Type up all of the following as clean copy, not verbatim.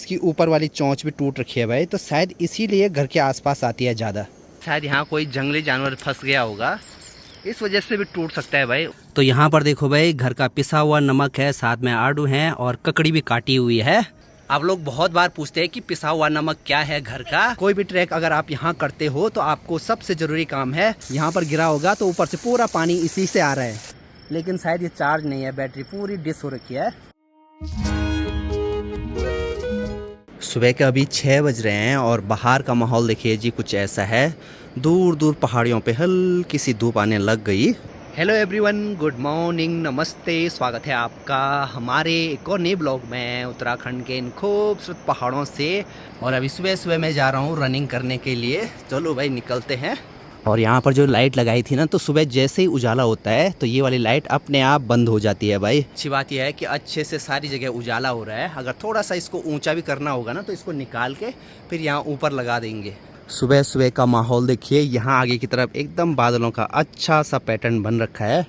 इसकी ऊपर वाली चोंच भी टूट रखी है भाई, तो शायद इसीलिए घर के आसपास आती है ज़्यादा। शायद यहाँ कोई जंगली जानवर फंस गया होगा, इस वजह से भी टूट सकता है भाई। तो यहाँ पर देखो भाई, घर का पिसा हुआ नमक है, साथ में आड़ू है और ककड़ी भी काटी हुई है। आप लोग बहुत बार पूछते हैं कि पिसा हुआ नमक क्या है घर का। कोई भी ट्रैक अगर आप यहाँ करते हो तो आपको सबसे जरूरी काम है, यहाँ पर गिरा होगा तो ऊपर से पूरा पानी इसी से आ रहा है, लेकिन शायद ये चार्ज नहीं है, बैटरी पूरी डिस हो रखी है। सुबह के अभी 6 बज रहे हैं और बाहर का माहौल देखिए जी, कुछ ऐसा है। दूर दूर पहाड़ियों पे हल्की सी धूप आने लग गई। हेलो एवरीवन, गुड मॉर्निंग, नमस्ते, स्वागत है आपका हमारे एक और नए ब्लॉग में उत्तराखंड के इन खूबसूरत पहाड़ों से। और अभी सुबह सुबह मैं जा रहा हूँ रनिंग करने के लिए। चलो भाई निकलते हैं। और यहाँ पर जो लाइट लगाई थी ना, तो सुबह जैसे ही उजाला होता है तो ये वाली लाइट अपने आप बंद हो जाती है भाई। अच्छी बात यह है कि अच्छे से सारी जगह उजाला हो रहा है। अगर थोड़ा सा इसको ऊंचा भी करना होगा ना, तो इसको निकाल के फिर यहाँ ऊपर लगा देंगे। सुबह सुबह का माहौल देखिए, यहाँ आगे की तरफ एकदम बादलों का अच्छा सा पैटर्न बन रखा है।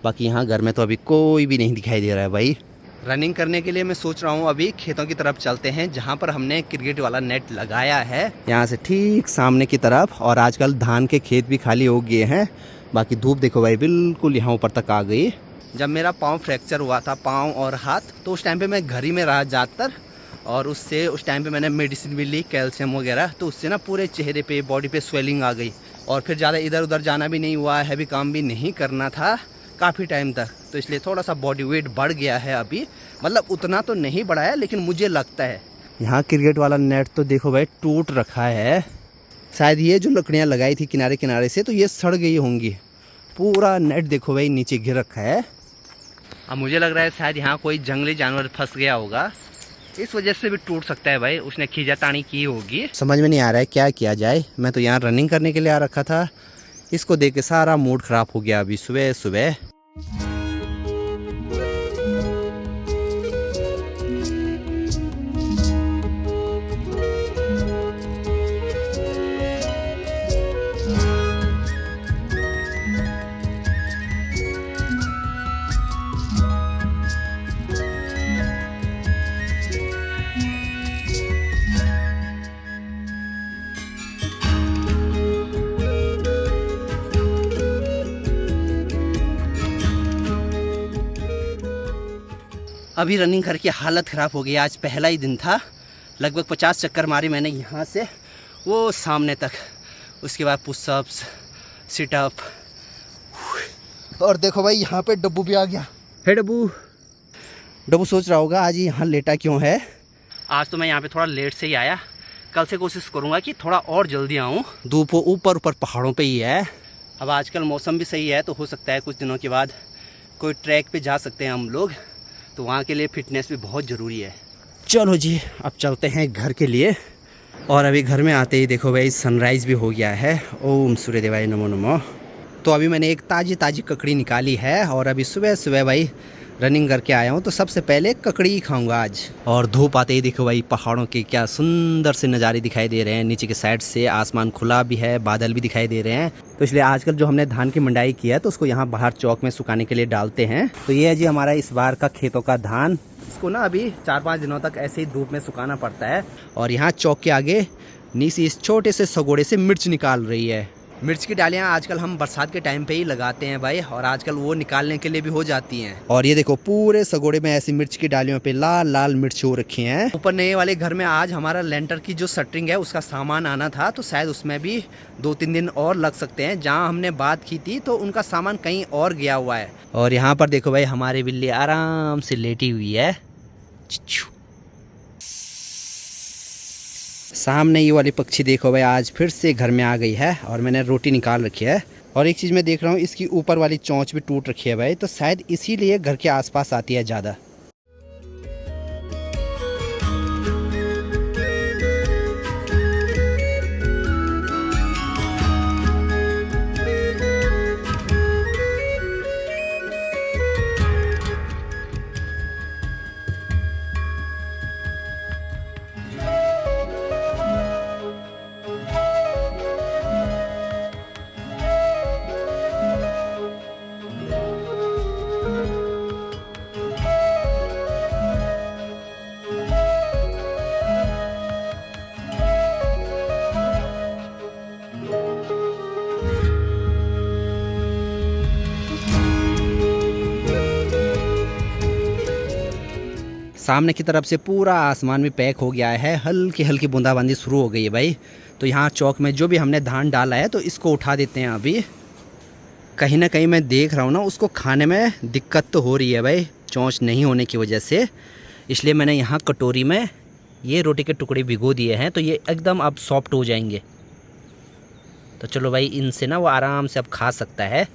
बाकी यहाँ घर में तो अभी कोई भी नहीं दिखाई दे रहा है भाई। रनिंग करने के लिए मैं सोच रहा हूँ अभी खेतों की तरफ चलते हैं, जहाँ पर हमने क्रिकेट वाला नेट लगाया है, यहाँ से ठीक सामने की तरफ। और आजकल धान के खेत भी खाली हो गए हैं। बाकी धूप देखो भाई, बिल्कुल यहाँ ऊपर तक आ गई। जब मेरा पाँव फ्रैक्चर हुआ था, पाँव और हाथ, तो उस टाइम पे मैं घर ही में रहा ज़्यादातर। और उससे उस टाइम पे मैंने मेडिसिन भी ली, कैल्शियम वगैरह, तो उससे ना पूरे चेहरे पे, बॉडी पे स्वेलिंग आ गई। और फिर ज़्यादा इधर उधर जाना भी नहीं हुआ, हैवी काम भी नहीं करना था काफ़ी टाइम तक, तो इसलिए थोड़ा सा बॉडी वेट बढ़ गया है अभी। मतलब उतना तो नहीं बढ़ा है, लेकिन मुझे लगता है। यहाँ क्रिकेट वाला नेट तो देखो भाई टूट रखा है। शायद ये जो लकड़ियाँ लगाई थी किनारे किनारे से, तो ये सड़ गई होंगी। पूरा नेट देखो भाई नीचे गिर रखा है। अब मुझे लग रहा है शायद यहाँ कोई जंगली जानवर फंस गया होगा, इस वजह से भी टूट सकता है भाई। उसने खींचातानी की होगी। समझ में नहीं आ रहा है क्या किया जाए। मैं तो यहाँ रनिंग करने के लिए आ रखा था, इसको देख के सारा मूड खराब हो गया अभी सुबह सुबह। अभी रनिंग करके हालत ख़राब हो गई। आज पहला ही दिन था, लगभग 50 चक्कर मारे मैंने यहाँ से वो सामने तक। उसके बाद पुशअप्स, सिटअप। और देखो भाई यहाँ पे डब्बू भी आ गया। हे डब्बू। डब्बू सोच रहा होगा आज यहाँ लेटा क्यों है। आज तो मैं यहाँ पे थोड़ा लेट से ही आया, कल से कोशिश करूँगा कि थोड़ा और जल्दी आऊँ। धूप ऊपर ऊपर पहाड़ों पर ही है। अब आजकल मौसम भी सही है, तो हो सकता है कुछ दिनों के बाद कोई ट्रैक पे जा सकते हैं हम लोग, तो वहाँ के लिए फिटनेस भी बहुत ज़रूरी है। चलो जी, अब चलते हैं घर के लिए। और अभी घर में आते ही देखो भाई सनराइज़ भी हो गया है। ओम सूर्य देवाय नमो नमो। तो अभी मैंने एक ताज़ी ताज़ी ककड़ी निकाली है और अभी सुबह सुबह भाई रनिंग करके आया हूँ, तो सबसे पहले ककड़ी ही खाऊंगा आज। और धूप आते ही देखो भाई पहाड़ों के क्या सुंदर से नज़ारे दिखाई दे रहे हैं। नीचे के साइड से आसमान खुला भी है, बादल भी दिखाई दे रहे हैं। तो इसलिए आजकल जो हमने धान की मंडाई किया है, तो उसको यहाँ बाहर चौक में सुखाने के लिए डालते हैं। तो ये है जी हमारा इस बार का खेतों का धान। इसको ना अभी 4-5 दिनों तक ऐसे ही धूप में सुखाना पड़ता है। और यहाँ चौक के आगे नीसी इस छोटे से सगोड़े से मिर्च निकाल रही है। मिर्च की डालियाँ आजकल हम बरसात के टाइम पे ही लगाते हैं भाई, और आजकल वो निकालने के लिए भी हो जाती हैं। और ये देखो पूरे सगोड़े में ऐसी मिर्च की डालियों पे लाल लाल मिर्च हो रखी हैं। ऊपर नए वाले घर में आज हमारा लेंटर की जो शटरिंग है उसका सामान आना था, तो शायद उसमें भी 2-3 दिन और लग सकते हैं। जहाँ हमने बात की थी तो उनका सामान कहीं और गया हुआ है। और यहाँ पर देखो भाई हमारी बिल्ली आराम से लेटी हुई है। सामने ये वाली पक्षी देखो भाई आज फिर से घर में आ गई है, और मैंने रोटी निकाल रखी है। और एक चीज़ मैं देख रहा हूँ, इसकी ऊपर वाली चोंच भी टूट रखी है भाई, तो शायद इसीलिए घर के आसपास आती है ज़्यादा। सामने की तरफ से पूरा आसमान भी पैक हो गया है, हल्की हल्की बूंदाबांदी शुरू हो गई है भाई। तो यहाँ चौक में जो भी हमने धान डाला है तो इसको उठा देते हैं अभी। कहीं ना कहीं मैं देख रहा हूँ ना उसको खाने में दिक्कत तो हो रही है भाई, चोंच नहीं होने की वजह से। इसलिए मैंने यहाँ कटोरी में ये रोटी के टुकड़े भिगो दिए हैं, तो ये एकदम अब सॉफ्ट हो जाएंगे। तो चलो भाई, इनसे ना वो आराम से अब खा सकता है।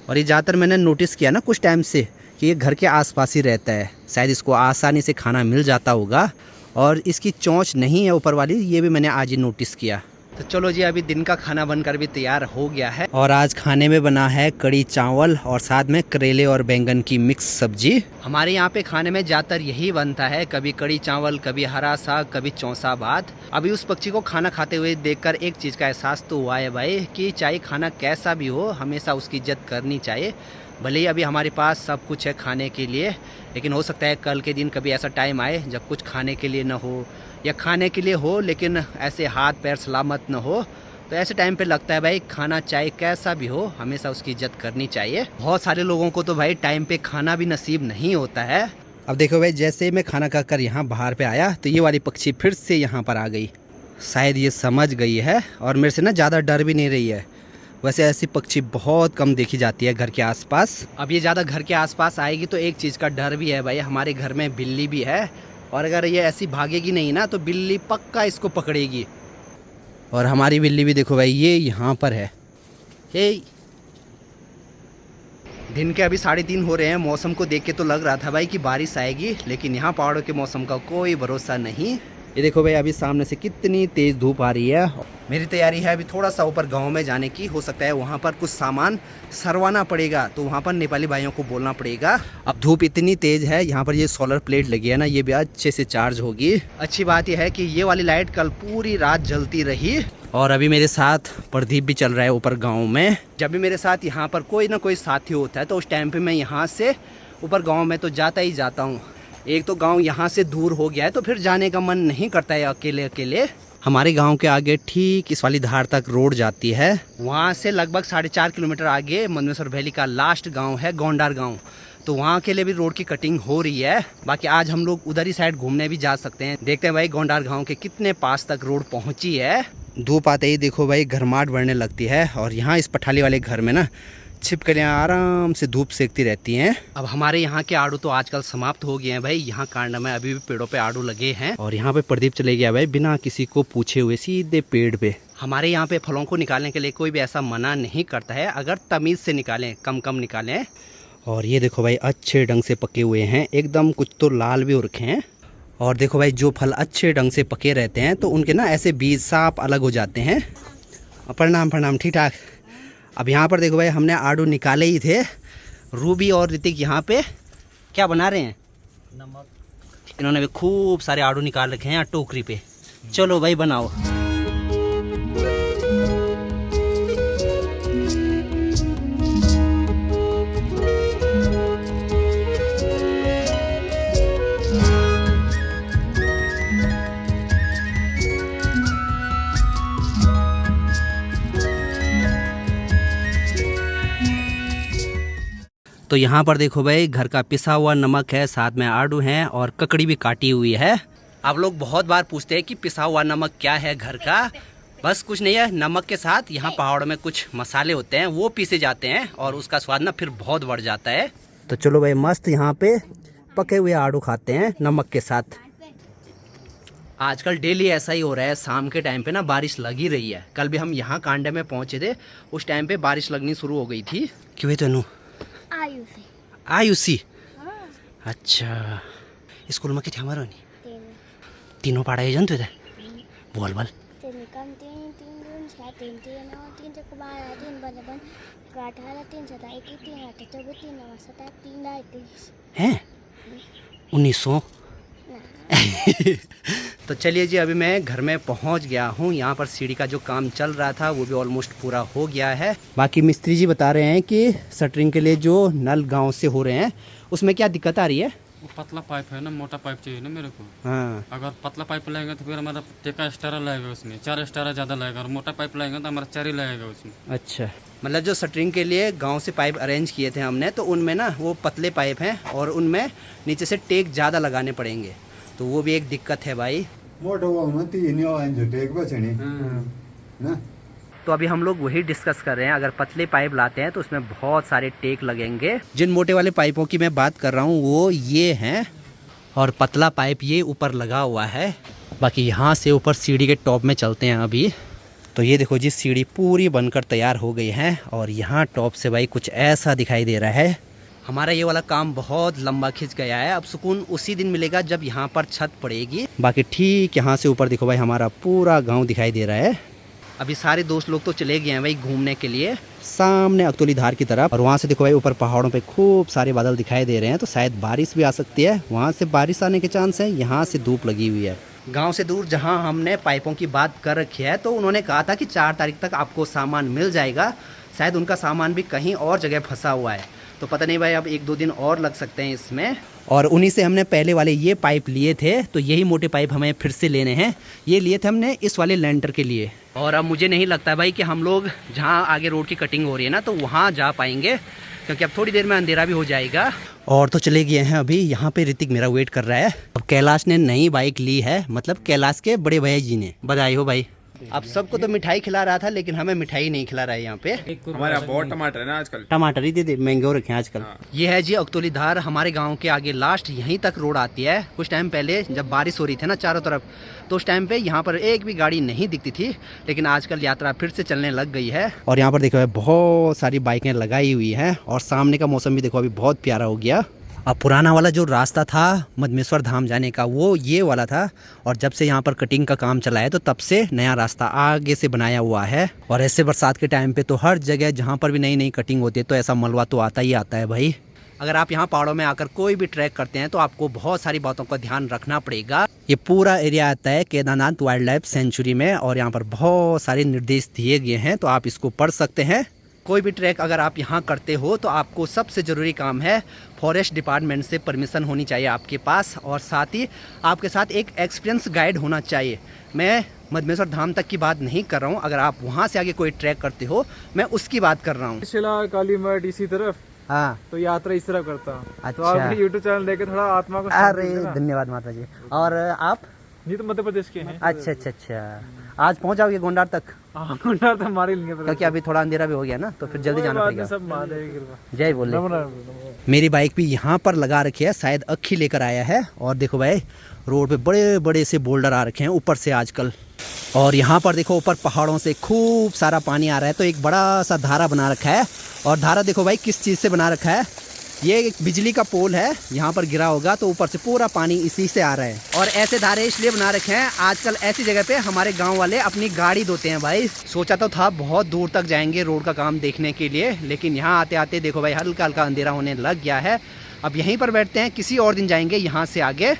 और ये ज़्यादातर मैंने नोटिस किया ना कुछ टाइम से कि ये घर के आसपास ही रहता है, शायद इसको आसानी से खाना मिल जाता होगा। और इसकी चोंच नहीं है ऊपर वाली, ये भी मैंने आज ही नोटिस किया। तो चलो जी, अभी दिन का खाना बनकर भी तैयार हो गया है। और आज खाने में बना है कड़ी चावल और साथ में करेले और बैंगन की मिक्स सब्जी। हमारे यहाँ पे खाने में ज़्यादातर यही बनता है, कभी कड़ी चावल, कभी हरा साग, कभी चौंसा भात। अभी उस पक्षी को खाना खाते हुए देखकर एक चीज़ का एहसास तो हुआ है भाई कि चाहे खाना कैसा भी हो, हमेशा उसकी इज्जत करनी चाहिए। भले ही अभी हमारे पास सब कुछ है खाने के लिए, लेकिन हो सकता है कल के दिन कभी ऐसा टाइम आए जब कुछ खाने के लिए ना हो, या खाने के लिए हो लेकिन ऐसे हाथ पैर सलामत ना हो। तो ऐसे टाइम पे लगता है भाई खाना चाहे कैसा भी हो, हमेशा उसकी इज्जत करनी चाहिए। बहुत सारे लोगों को तो भाई टाइम पे खाना भी नसीब नहीं होता है। अब देखो भाई, जैसे मैं खाना खाकर यहाँ बाहर पे आया तो ये वाली पक्षी फिर से यहाँ पर आ गई। शायद ये समझ गई है और मेरे से ना ज़्यादा डर भी नहीं रही है। वैसे ऐसी पक्षी बहुत कम देखी जाती है घर के आसपास। अब ये ज़्यादा घर के आसपास आएगी तो एक चीज़ का डर भी है भाई, हमारे घर में बिल्ली भी है, और अगर ये ऐसी भागेगी नहीं ना तो बिल्ली पक्का इसको पकड़ेगी। और हमारी बिल्ली भी देखो भाई, ये यहाँ पर है। हे, दिन के अभी 3:30 हो रहे हैं। मौसम को देख के तो लग रहा था भाई कि बारिश आएगी, लेकिन यहाँ पहाड़ों के मौसम का कोई भरोसा नहीं। ये देखो भाई, अभी सामने से कितनी तेज़ धूप आ रही है। मेरी तैयारी है अभी थोड़ा सा ऊपर गांव में जाने की। हो सकता है वहाँ पर कुछ सामान सरवाना पड़ेगा, तो वहाँ पर नेपाली भाइयों को बोलना पड़ेगा। अब धूप इतनी तेज़ है, यहाँ पर ये सोलर प्लेट लगी है ना, ये भी अच्छे से चार्ज होगी। अच्छी बात यह है कि ये वाली लाइट कल पूरी रात जलती रही। और अभी मेरे साथ प्रदीप भी चल रहा है ऊपर गाँव में। जब भी मेरे साथ यहाँ पर कोई ना कोई साथी होता है तो उस टाइम पर मैं यहाँ से ऊपर गाँव में तो जाता ही जाता हूँ। एक तो गांव यहाँ से दूर हो गया है तो फिर जाने का मन नहीं करता है अकेले अकेले। हमारे गांव के आगे ठीक इस वाली धार तक रोड जाती है। वहाँ से लगभग 4.5 किलोमीटर आगे मंदनेश्वर वैली का लास्ट गांव है गोंडार गांव, तो वहाँ के लिए भी रोड की कटिंग हो रही है। बाकी आज हम लोग उधर ही साइड घूमने भी जा सकते हैं। देखते हैं भाई गोंडार गाँव के कितने पास तक रोड पहुँची है। धूप आते ही देखो भाई घरमाट बढ़ने लगती है, और यहाँ इस पठाली वाले घर में ना छिपकलियाँ आराम से धूप सेकती रहती हैं। अब हमारे यहाँ के आड़ू तो आजकल समाप्त हो गए हैं भाई। यहाँ कांड में अभी भी पेड़ों पे आड़ू लगे हैं। और यहाँ पे प्रदीप चले गया भाई बिना किसी को पूछे हुए सीधे पेड़ पे। हमारे यहाँ पे फलों को निकालने के लिए कोई भी ऐसा मना नहीं करता है, अगर तमीज़ से निकालें, कम कम निकालें। और ये देखो भाई अच्छे ढंग से पके हुए हैं एकदम, कुछ तो लाल भी हो रखे हैं। और देखो भाई, जो फल अच्छे ढंग से पके रहते हैं तो उनके ना ऐसे बीज साफ अलग हो जाते हैं। प्रणाम प्रणाम, ठीक ठाक। अब यहाँ पर देखो भाई, हमने आड़ू निकाले ही थे। रूबी और ऋतिक यहाँ पे क्या बना रहे हैं? नमक। इन्होंने भी खूब सारे आड़ू निकाल रखे हैं टोकरी पे। चलो भाई बनाओ। तो यहाँ पर देखो भाई, घर का पिसा हुआ नमक है, साथ में आड़ू हैं और ककड़ी भी काटी हुई है। आप लोग बहुत बार पूछते हैं कि पिसा हुआ नमक क्या है घर का। बस कुछ नहीं है, नमक के साथ यहाँ पहाड़ों में कुछ मसाले होते हैं, वो पीसे जाते हैं और उसका स्वाद ना फिर बहुत बढ़ जाता है। तो चलो भाई, मस्त यहाँ पे पके हुए आड़ू खाते हैं नमक के साथ। आजकल डेली ऐसा ही हो रहा है, शाम के टाइम पे ना बारिश लगी रही है। कल भी हम यहाँ कांडे में पहुँचे थे, उस टाइम पे बारिश लगनी शुरू हो गई थी। क्यों तेनू आयुषी? अच्छा, स्कूल में कितने हमारे तीनों पढ़ाई जानते थे? बोल बोल। हैं 1900। तो चलिए जी, अभी मैं घर में पहुंच गया हूं। यहाँ पर सीढ़ी का जो काम चल रहा था वो भी ऑलमोस्ट पूरा हो गया है। बाकी मिस्त्री जी बता रहे हैं कि शटरिंग के लिए जो नल गांव से हो रहे हैं उसमें क्या दिक्कत आ रही है? वो पतला पाइप है ना, मोटा पाइप चाहिए ना मेरे को। हाँ अगर पतला पाइप लगेगा तो फिर हमारा टेका स्टारा लगेगा, उसमें 4 स्टारा ज़्यादा लगेगा, और मोटा पाइप लगेगा तो हमारा 4 ही लगेगा उसमें। अच्छा, मतलब जो शटरिंग के लिए गांव से पाइप अरेंज किए थे हमने, तो उनमें ना वो पतले पाइप हैं और उनमें नीचे से टेक ज़्यादा लगाने पड़ेंगे, तो वो भी एक दिक्कत है भाई। मोटो में 3 इंच टेक बचनी ना। तो अभी हम लोग वही डिस्कस कर रहे हैं, अगर पतले पाइप लाते हैं तो उसमें बहुत सारे टेक लगेंगे। जिन मोटे वाले पाइपों की मैं बात कर रहा हूँ वो ये हैं, और पतला पाइप ये ऊपर लगा हुआ है। बाकी यहाँ से ऊपर सीढ़ी के टॉप में चलते हैं अभी। तो ये देखो जी, सीढ़ी पूरी बनकर तैयार हो गई है और यहाँ टॉप से भाई कुछ ऐसा दिखाई दे रहा है। हमारा ये वाला काम बहुत लंबा खिंच गया है, अब सुकून उसी दिन मिलेगा जब यहाँ पर छत पड़ेगी। बाकी ठीक यहाँ से ऊपर देखो भाई, हमारा पूरा गाँव दिखाई दे रहा है। अभी सारे दोस्त लोग तो चले गए हैं भाई घूमने के लिए सामने अक्तौली धार की तरफ, और वहाँ से देखो भाई ऊपर पहाड़ों पे खूब सारे बादल दिखाई दे रहे हैं, तो शायद बारिश भी आ सकती है। वहाँ से बारिश आने के चांस है, यहाँ से धूप लगी हुई है। गांव से दूर जहाँ हमने पाइपों की बात कर रखी है, तो उन्होंने कहा था कि 4 तारीख तक आपको सामान मिल जाएगा। शायद उनका सामान भी कहीं और जगह फंसा हुआ है, तो पता नहीं भाई, अब 1-2 दिन और लग सकते हैं इसमें। और उन्हीं से हमने पहले वाले ये पाइप लिए थे, तो यही मोटे पाइप हमें फिर से लेने हैं। ये लिए थे हमने इस वाले लेंटर के लिए, और अब मुझे नहीं लगता भाई कि हम लोग जहाँ आगे रोड की कटिंग हो रही है ना, तो वहाँ जा पाएंगे, क्योंकि अब थोड़ी देर में अंधेरा भी हो जाएगा। और तो चले गए हैं अभी, यहाँ पे ऋतिक मेरा वेट कर रहा है। अब कैलाश ने नई बाइक ली है, मतलब कैलाश के बड़े भैया जी ने। बधाई हो भाई। अब सबको तो मिठाई खिला रहा था, लेकिन हमें मिठाई नहीं खिला रहा है यहाँ पे। हमारे यहाँ बहुत टमाटर है ना आजकल, टमाटर ही दे महंगे हो रखे हैं आजकल। ये है जी अक्तौली धार, हमारे गांव के आगे लास्ट यहीं तक रोड आती है। कुछ टाइम पहले जब बारिश हो रही थी ना चारों तरफ, तो उस टाइम पे यहाँ पर एक भी गाड़ी नहीं दिखती थी, लेकिन आजकल यात्रा फिर से चलने लग गई है। और यहाँ पर देखो बहुत सारी बाइकें लगाई हुई हैं, और सामने का मौसम भी देखो अभी बहुत प्यारा हो गया। अब पुराना वाला जो रास्ता था मदमेश्वर धाम जाने का, वो ये वाला था, और जब से यहाँ पर कटिंग का काम चला है तो तब से नया रास्ता आगे से बनाया हुआ है। और ऐसे बरसात के टाइम पे तो हर जगह जहाँ पर भी नई नई कटिंग होती है तो ऐसा मलबा तो आता ही आता है भाई। अगर आप यहाँ पहाड़ों में आकर कोई भी ट्रैक करते हैं तो आपको बहुत सारी बातों का ध्यान रखना पड़ेगा। ये पूरा एरिया आता है केदारनाथ वाइल्ड लाइफ सेंचुरी में, और यहाँ पर बहुत सारे निर्देश दिए गए हैं, तो आप इसको पढ़ सकते हैं। कोई भी ट्रैक अगर आप यहाँ करते हो तो आपको सबसे ज़रूरी काम है फॉरेस्ट डिपार्टमेंट से परमिशन होनी चाहिए आपके पास, और साथ ही आपके साथ एक एक्सपीरियंस गाइड होना चाहिए। मैं मदमेश्वर धाम तक की बात नहीं कर रहा हूँ, अगर आप वहाँ से आगे कोई ट्रैक करते हो मैं उसकी बात कर रहा हूँ। शिला काली मठ इसी तरफ, हाँ तो यात्रा इस तरफ करता हूँ। अच्छा। तो आप यूट्यूब चैनल देखे थोड़ा आत्मा को अरे धन्यवाद माता जी। और आप? ये तो मध्य प्रदेश के हैं। अच्छा अच्छा अच्छा, आज पहुँच जाओगे गोंडार तक? गोंडार तो हमारे लिए, क्योंकि अभी थोड़ा अंधेरा भी हो गया ना, तो फिर जल्दी जाना पड़ेगा। सब महादेव की कृपा। जय बोले। मेरी बाइक भी यहाँ पर लगा रखी है, शायद अक्खी लेकर आया है। और देखो भाई रोड पे बड़े बड़े से बोल्डर आ रखे हैं ऊपर से आजकल, और यहाँ पर देखो ऊपर पहाड़ों से खूब सारा पानी आ रहा है, तो एक बड़ा सा धारा बना रखा है। और धारा देखो भाई किस चीज़ से बना रखा है, ये एक बिजली का पोल है, यहाँ पर गिरा होगा तो ऊपर से पूरा पानी इसी से आ रहा है। और ऐसे धारे इसलिए बना रखे हैं, आजकल ऐसी जगह पे हमारे गांव वाले अपनी गाड़ी धोते हैं भाई। सोचा तो था बहुत दूर तक जाएंगे रोड का काम देखने के लिए, लेकिन यहाँ आते आते देखो भाई हल्का हल्का अंधेरा होने लग गया है। अब यहीं पर बैठते हैं, किसी और दिन जाएंगे यहाँ से आगे।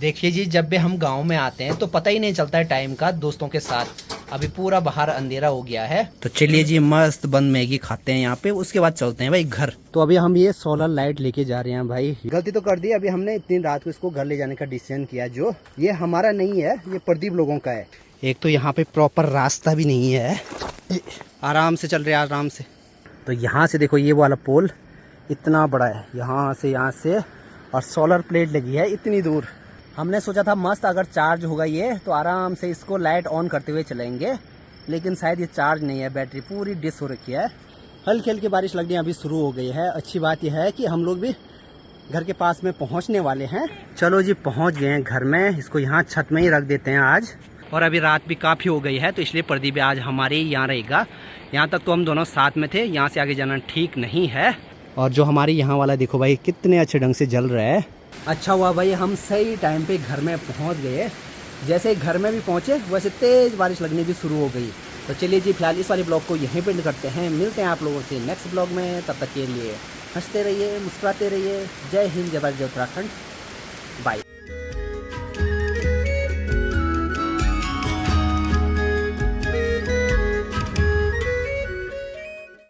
देखिए जी, जब भी हम गांव में आते हैं तो पता ही नहीं चलता है टाइम का दोस्तों के साथ। अभी पूरा बाहर अंधेरा हो गया है, तो चलिए जी मस्त बंद मैगी खाते हैं यहाँ पे, उसके बाद चलते हैं भाई घर। तो अभी हम ये सोलर लाइट लेके जा रहे हैं भाई। गलती तो कर दी, अभी हमने इतनी रात को इसको घर ले जाने का डिसीजन किया, जो ये हमारा नहीं है, ये प्रदीप लोगों का है। एक तो यहाँ पे प्रॉपर रास्ता भी नहीं है, आराम से चल रहे हैं आराम से। तो यहाँ से देखो ये वाला पोल इतना बड़ा है, यहाँ से, और सोलर प्लेट लगी है इतनी दूर। हमने सोचा था मस्त अगर चार्ज होगा ये तो आराम से इसको लाइट ऑन करते हुए चलेंगे, लेकिन शायद ये चार्ज नहीं है, बैटरी पूरी डिस हो रखी है। हल्की हल्की बारिश लगनी अभी शुरू हो गई है। अच्छी बात यह है कि हम लोग भी घर के पास में पहुंचने वाले हैं। चलो जी पहुंच गए हैं घर में, इसको यहाँ छत में ही रख देते हैं आज। और अभी रात भी काफ़ी हो गई है, तो इसलिए प्रदीप आज हमारे ही यहाँ रहेगा। यहाँ तक तो हम दोनों साथ में थे, यहाँ से आगे जाना ठीक नहीं है। और जो हमारे यहाँ वाला देखो भाई कितने अच्छे ढंग से जल रहा है। अच्छा हुआ भाई हम सही टाइम पे घर में पहुंच गए। जैसे घर में भी पहुंचे वैसे तेज़ बारिश लगनी भी शुरू हो गई। तो चलिए जी फिलहाल इस वाले ब्लॉग को यहीं पे करते हैं, मिलते हैं आप लोगों से नेक्स्ट ब्लॉग में। तब तक के लिए हंसते रहिए, मुस्कुराते रहिए। जय हिंद, जय भारत, जय उत्तराखंड, बाय।